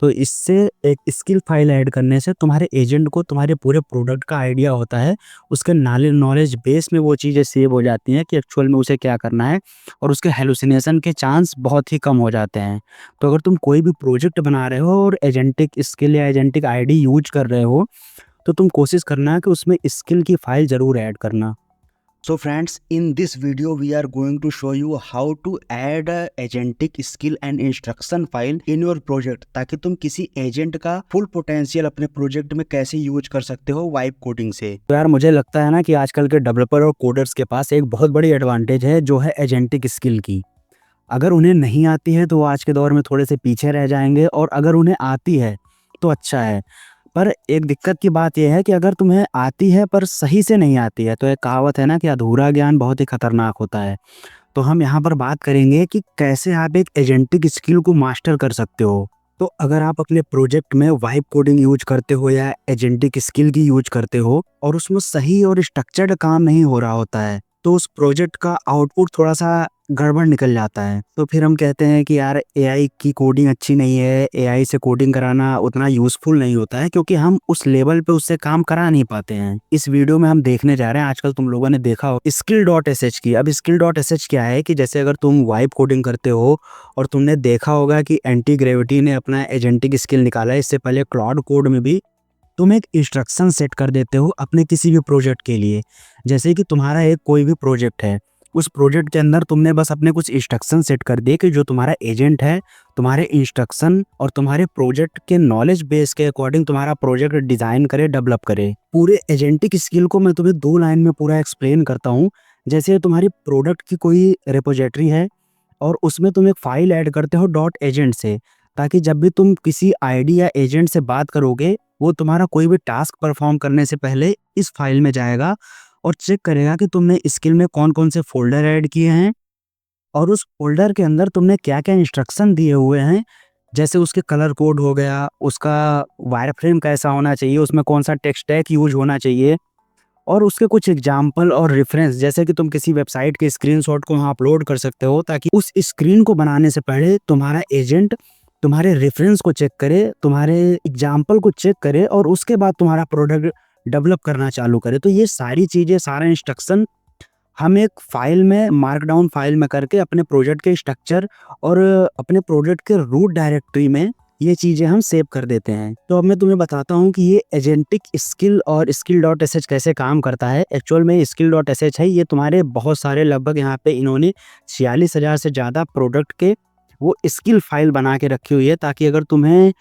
तो इससे एक स्किल फाइल ऐड करने से तुम्हारे एजेंट को तुम्हारे पूरे प्रोडक्ट का आइडिया होता है। उसके नॉलेज बेस में वो चीज़ें सेव हो जाती हैं कि एक्चुअल में उसे क्या करना है, और उसके हैलुसिनेशन के चांस बहुत ही कम हो जाते हैं। तो अगर तुम कोई भी प्रोजेक्ट बना रहे हो और एजेंटिक स्किल या एजेंटिक आईडी यूज़ कर रहे हो, तो तुम कोशिश करना कि उसमें स्किल की फाइल ज़रूर ऐड करना। So friends, in this video we are going to show you how to add a agentic skill and instruction file in your project, ताकि तुम किसी एजेंट का फुल पोटेंशियल अपने प्रोजेक्ट में कैसे यूज कर सकते हो वाइब कोडिंग से। तो यार मुझे लगता है ना कि आजकल के डेवलपर और कोडर्स के पास एक बहुत बड़ी एडवांटेज है, जो है एजेंटिक स्किल की। अगर उन्हें नहीं आती है तो वो आज के दौर में थोड़े से पीछे रह जाएंगे, और अगर उन्हें आती है तो अच्छा है। पर एक दिक्कत की बात यह है कि अगर तुम्हें आती है पर सही से नहीं आती है, तो एक कहावत है ना कि अधूरा ज्ञान बहुत ही खतरनाक होता है। तो हम यहाँ पर बात करेंगे कि कैसे आप एक एजेंटिक स्किल को मास्टर कर सकते हो। तो अगर आप अपने प्रोजेक्ट में वाइब कोडिंग यूज करते हो या एजेंटिक स्किल की यूज करते हो, और उसमें सही और स्ट्रक्चर्ड काम नहीं हो रहा होता है, तो उस प्रोजेक्ट का आउटपुट थोड़ा सा गड़बड़ निकल जाता है। तो फिर हम कहते हैं कि यार एआई की कोडिंग अच्छी नहीं है, एआई से कोडिंग कराना उतना यूजफुल नहीं होता है, क्योंकि हम उस लेवल पे उससे काम करा नहीं पाते हैं। इस वीडियो में हम देखने जा रहे हैं, आजकल तुम लोगों ने देखा हो स्किल डॉट एस एच की। अब स्किल डॉट एस एच क्या है कि जैसे अगर तुम वाइब कोडिंग करते हो, और तुमने देखा होगा कि एंटी ग्रेविटी ने अपना एजेंटिक स्किल निकाला है, इससे पहले क्लाउड कोड में भी तुम एक इंस्ट्रक्शन सेट कर देते हो अपने किसी भी प्रोजेक्ट के लिए। जैसे कि तुम्हारा एक कोई भी प्रोजेक्ट है, उस प्रोजेक्ट के अंदर तुमने बस अपने कुछ इंस्ट्रक्शन सेट कर दिए कि जो तुम्हारा एजेंट है तुम्हारे इंस्ट्रक्शन और तुम्हारे प्रोजेक्ट के नॉलेज बेस के अकॉर्डिंग तुम्हारा प्रोजेक्ट डिजाइन करे, डेवलप करे। पूरे एजेंटिक स्किल को मैं तुम्हें 2 लाइन में पूरा एक्सप्लेन करता हूँ। जैसे तुम्हारी प्रोडक्ट की कोई रिपोजिटरी है, और उसमें तुम एक फाइल ऐड करते हो डॉट एजेंट से, ताकि जब भी तुम किसी आईडी या एजेंट से बात करोगे, वो तुम्हारा कोई भी टास्क परफॉर्म करने से पहले इस फाइल में जाएगा और चेक करेगा कि तुमने स्किल में कौन कौन से फोल्डर ऐड किए हैं, और उस फोल्डर के अंदर तुमने क्या क्या इंस्ट्रक्शन दिए हुए हैं। जैसे उसके कलर कोड हो गया, उसका वायरफ्रेम कैसा होना चाहिए, उसमें कौन सा टेक्स्ट टैग यूज होना चाहिए, और उसके कुछ एग्जाम्पल और रेफरेंस, जैसे कि तुम किसी वेबसाइट के स्क्रीनशॉट को वहाँ अपलोड कर सकते हो, ताकि उस स्क्रीन को बनाने से पहले तुम्हारा एजेंट तुम्हारे रेफरेंस को चेक करे, तुम्हारे एग्जाम्पल को चेक करे, और उसके बाद तुम्हारा प्रोडक्ट डेवलप करना चालू करे। तो ये सारी चीज़ें, सारा इंस्ट्रक्शन हम एक फाइल में, मार्कडाउन फाइल में करके अपने प्रोजेक्ट के स्ट्रक्चर और अपने प्रोजेक्ट के रूट डायरेक्टरी में ये चीज़ें हम सेव कर देते हैं। तो अब मैं तुम्हें बताता हूँ कि ये एजेंटिक स्किल और स्किल डॉट एस एच कैसे काम करता है। एक्चुअल में स्किल डॉट एस एच है, ये तुम्हारे बहुत सारे, लगभग यहाँ पे इन्होंने 46,000 से ज़्यादा प्रोडक्ट के वो स्किल फाइल बना के रखी हुई है, ताकि अगर तुम्हें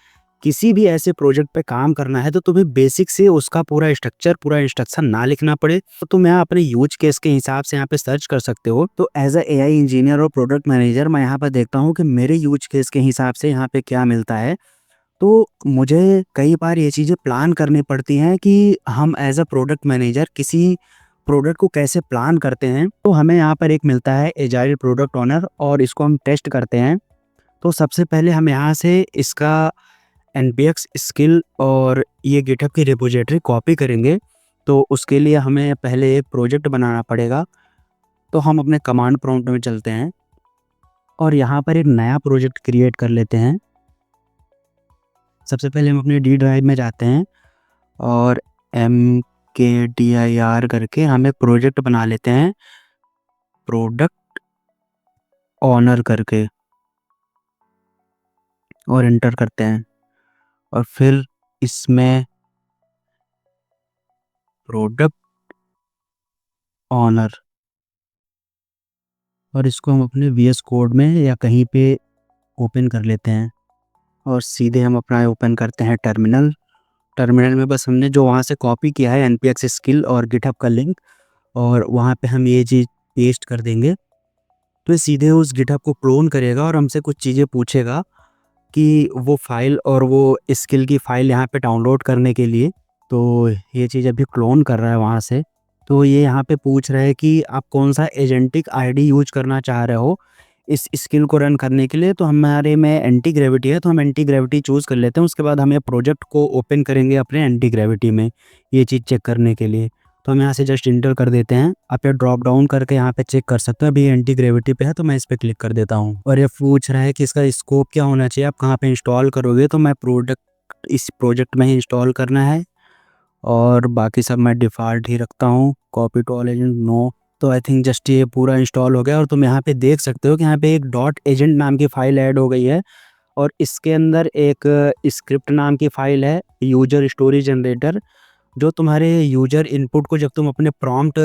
किसी भी ऐसे प्रोजेक्ट पे काम करना है तो तुम्हें बेसिक से उसका पूरा स्ट्रक्चर, पूरा इंस्ट्रक्शन ना लिखना पड़े। तो तुम यहाँ अपने यूज केस के हिसाब से यहाँ पे सर्च कर सकते हो। तो एज अ एआई इंजीनियर और प्रोडक्ट मैनेजर मैं यहाँ पर देखता हूँ कि मेरे यूज केस के हिसाब से यहाँ पे क्या मिलता है। तो मुझे कई बार ये चीज़ें प्लान करनी पड़ती हैं कि हम एज अ प्रोडक्ट मैनेजर किसी प्रोडक्ट को कैसे प्लान करते हैं। तो हमें यहाँ पर एक मिलता है एजाइल प्रोडक्ट ओनर, और इसको हम टेस्ट करते हैं। तो सबसे पहले हम यहाँ से इसका एनपीएक्स स्किल और ये गिटहब की रिपोजिटरी कॉपी करेंगे। तो उसके लिए हमें पहले एक प्रोजेक्ट बनाना पड़ेगा। तो हम अपने कमांड प्रॉम्प्ट में चलते हैं, और यहाँ पर एक नया प्रोजेक्ट क्रिएट कर लेते हैं। सबसे पहले हम अपने डी ड्राइव में जाते हैं, और mkdir करके हम एक प्रोजेक्ट बना लेते हैं प्रोडक्ट ऑनर करके, और एंटर करते हैं। और फिर इसमें प्रोडक्ट ऑनर, और इसको हम अपने वीएस कोड में या कहीं पे ओपन कर लेते हैं, और सीधे हम अपना ओपन करते हैं टर्मिनल। टर्मिनल में बस हमने जो वहाँ से कॉपी किया है एनपीएक्स स्किल और गिटहब का लिंक, और वहाँ पे हम ये चीज़ पेस्ट कर देंगे। तो ये सीधे उस गिटहब को क्लोन करेगा और हमसे कुछ चीज़ें पूछेगा कि वो फाइल और वो स्किल की फ़ाइल यहाँ पे डाउनलोड करने के लिए। तो ये चीज़ अभी क्लोन कर रहा है वहाँ से। तो ये यहाँ पे पूछ रहा है कि आप कौन सा एजेंटिक आईडी यूज करना चाह रहे हो इस स्किल को रन करने के लिए। तो हमारे में एंटी ग्रेविटी है, तो हम एंटी ग्रेविटी चूज़ कर लेते हैं। उसके बाद हमें प्रोजेक्ट को ओपन करेंगे अपने एंटी ग्रेविटी में, ये चीज़ चेक करने के लिए। तो हम यहाँ से जस्ट इंटर कर देते हैं। आप ये ड्रॉप डाउन करके यहाँ पे चेक कर सकते हो। अभी एंटी ग्रेविटी पे है तो मैं इस पर क्लिक कर देता हूँ। और ये पूछ रहा है कि इसका स्कोप क्या होना चाहिए, आप कहाँ पे इंस्टॉल करोगे। तो मैं इस प्रोजेक्ट में ही इंस्टॉल करना है और बाकी सब मैं डिफ़ॉल्ट ही रखता हूँ। Copy to all agent no. तो आई थिंक जस्ट ये पूरा इंस्टॉल हो गया और तुम यहाँ पे देख सकते हो कि यहाँ पे एक डॉट एजेंट नाम की फ़ाइल ऐड हो गई है और इसके अंदर एक स्क्रिप्ट नाम की फ़ाइल है, यूजर स्टोरी जनरेटर, जो तुम्हारे यूजर इनपुट को जब तुम अपने प्रॉम्प्ट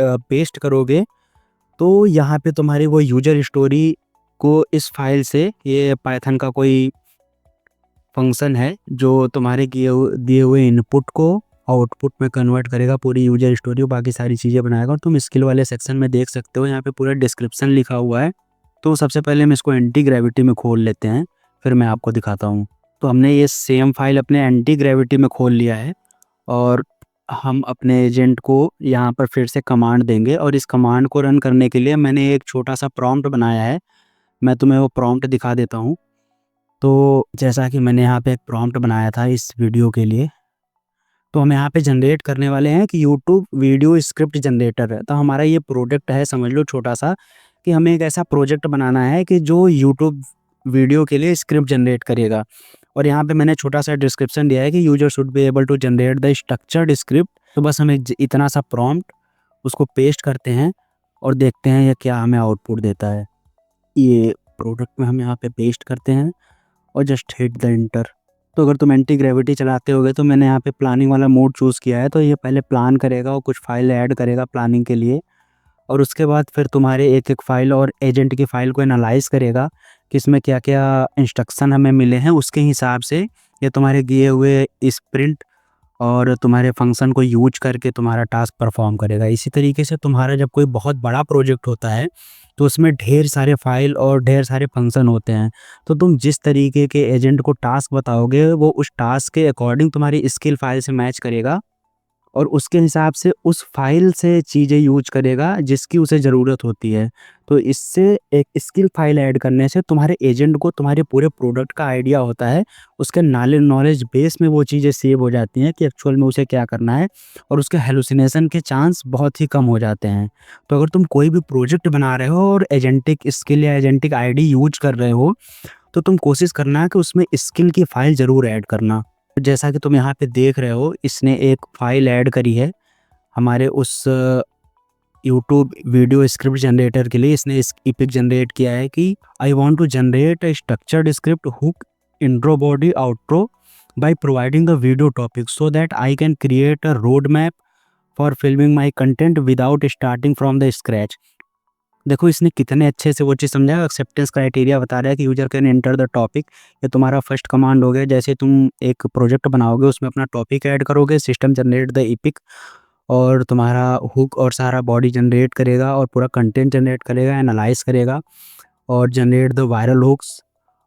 पेस्ट करोगे तो यहाँ पे तुम्हारी वो यूजर स्टोरी को इस फाइल से, ये पाइथन का कोई फंक्शन है जो तुम्हारे दिए हुए इनपुट को आउटपुट में कन्वर्ट करेगा, पूरी यूजर स्टोरी, बाकी सारी चीज़ें बनाएगा। और तुम स्किल वाले सेक्शन में देख सकते हो यहाँ पे पूरा डिस्क्रिप्शन लिखा हुआ है। तो सबसे पहले हम इसको एंटी ग्रेविटी में खोल लेते हैं, फिर मैं आपको दिखाता हूँ। तो हमने ये सेम फाइल अपने एंटी ग्रेविटी में खोल लिया है और हम अपने एजेंट को यहाँ पर फिर से कमांड देंगे और इस कमांड को रन करने के लिए मैंने एक छोटा सा प्रॉम्प्ट बनाया है। मैं तुम्हें वो प्रॉम्प्ट दिखा देता हूँ। तो जैसा कि मैंने यहाँ पे एक प्रॉम्प्ट बनाया था इस वीडियो के लिए, तो हम यहाँ पे जनरेट करने वाले हैं कि यूट्यूब वीडियो स्क्रिप्ट जनरेटर है। तो हमारा ये प्रोजेक्ट है, समझ लो छोटा सा, कि हमें एक ऐसा प्रोजेक्ट बनाना है कि जो यूट्यूब वीडियो के लिए स्क्रिप्ट जनरेट करेगा। और यहाँ पे मैंने छोटा सा डिस्क्रिप्शन दिया है कि user should be able to generate the structured script. तो बस हमें इतना सा प्रॉम्प्ट उसको पेस्ट करते हैं और देखते हैं ये क्या हमें आउटपुट देता है। ये प्रोडक्ट में हम यहाँ पे पेस्ट करते हैं और जस्ट हिट द इंटर। तो अगर तुम एंटी ग्रेविटी चलाते होगे तो मैंने यहाँ पे प्लानिंग वाला मोड चूज़ किया है। तो ये पहले प्लान करेगा और कुछ फाइल ऐड करेगा प्लानिंग के लिए और उसके बाद फिर तुम्हारे एक एक फ़ाइल और एजेंट की फ़ाइल को एनालाइज़ करेगा कि इसमें क्या क्या इंस्ट्रक्शन हमें मिले हैं। उसके हिसाब से ये तुम्हारे दिए हुए स्प्रिंट और तुम्हारे फंक्शन को यूज करके तुम्हारा टास्क परफॉर्म करेगा। इसी तरीके से तुम्हारा जब कोई बहुत बड़ा प्रोजेक्ट होता है तो उसमें ढेर सारे फाइल और ढेर सारे फंक्शन होते हैं। तो तुम जिस तरीके के एजेंट को टास्क बताओगे वो उस टास्क के अकॉर्डिंग तुम्हारी स्किल फाइल से मैच करेगा और उसके हिसाब से उस फाइल से चीज़ें यूज करेगा जिसकी उसे ज़रूरत होती है। तो इससे एक स्किल फाइल ऐड करने से तुम्हारे एजेंट को तुम्हारे पूरे प्रोडक्ट का आइडिया होता है, उसके नॉलेज बेस में वो चीज़ें सेव हो जाती हैं कि एक्चुअल में उसे क्या करना है और उसके हेलुसिनेशन के चांस बहुत ही कम हो जाते हैं। तो अगर तुम कोई भी प्रोजेक्ट बना रहे हो और एजेंटिक स्किल या एजेंटिक आईडी यूज कर रहे हो तो तुम कोशिश करना कि उसमें स्किल की फ़ाइल ज़रूर ऐड करना। जैसा कि तुम यहाँ पे देख रहे हो, इसने एक फ़ाइल ऐड करी है हमारे उस यूट्यूब वीडियो स्क्रिप्ट जनरेटर के लिए। इसने इस इपिक जनरेट किया है कि I want to generate a structured script hook intro body outro by providing the video topic so that I can create a road map for filming my content without starting from the scratch. देखो इसने कितने अच्छे से वो चीज़ समझा। Acceptance criteria बता रहा है कि user can enter the topic. ये तुम्हारा फर्स्ट कमांड हो गया। जैसे तुम एक प्रोजेक्ट बनाओगे उसमें अपना टॉपिक ऐड करोगे, सिस्टम जनरेट द इपिक और तुम्हारा हुक और सारा बॉडी जनरेट करेगा और पूरा कंटेंट जनरेट करेगा, एनालाइज करेगा और जनरेट द वायरल हुक्स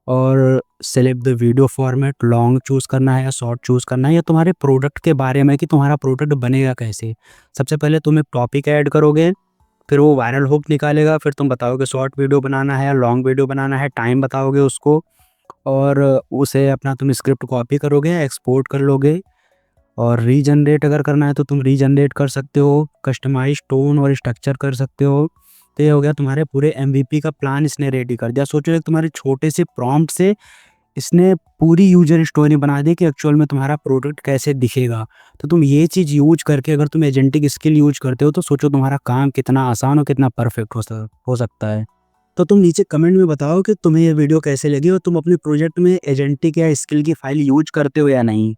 और select the video format, long choose करना है या शॉर्ट चूज़ करना है। या तुम्हारे प्रोडक्ट के बारे में कि तुम्हारा प्रोडक्ट बनेगा कैसे। सबसे पहले तुम एक टॉपिक ऐड करोगे, फिर वो वायरल हुक निकालेगा, फिर तुम बताओगे शॉर्ट वीडियो बनाना है या लॉन्ग वीडियो बनाना है, टाइम बताओगे उसको और उसे अपना तुम स्क्रिप्ट कॉपी करोगे, एक्सपोर्ट कर लोगे और रीजनरेट अगर करना है तो तुम रीजनरेट कर सकते हो, कस्टमाइज टोन और स्ट्रक्चर कर सकते हो। तो ये हो गया तुम्हारे पूरे एमवीपी का प्लान इसने रेडी कर दिया। सोचो एक तुम्हारे छोटे से प्रॉम्प्ट से इसने पूरी यूजर स्टोरी बना दी कि एक्चुअल में तुम्हारा प्रोडक्ट कैसे दिखेगा। तो तुम ये चीज़ यूज करके अगर तुम एजेंटिक स्किल यूज करते हो तो सोचो तुम्हारा काम कितना आसान और कितना परफेक्ट हो सकता है। तो तुम नीचे कमेंट में बताओ कि तुम्हें ये वीडियो कैसे लगी और तुम अपने प्रोजेक्ट में एजेंटिक या स्किल की फाइल यूज करते हो या नहीं।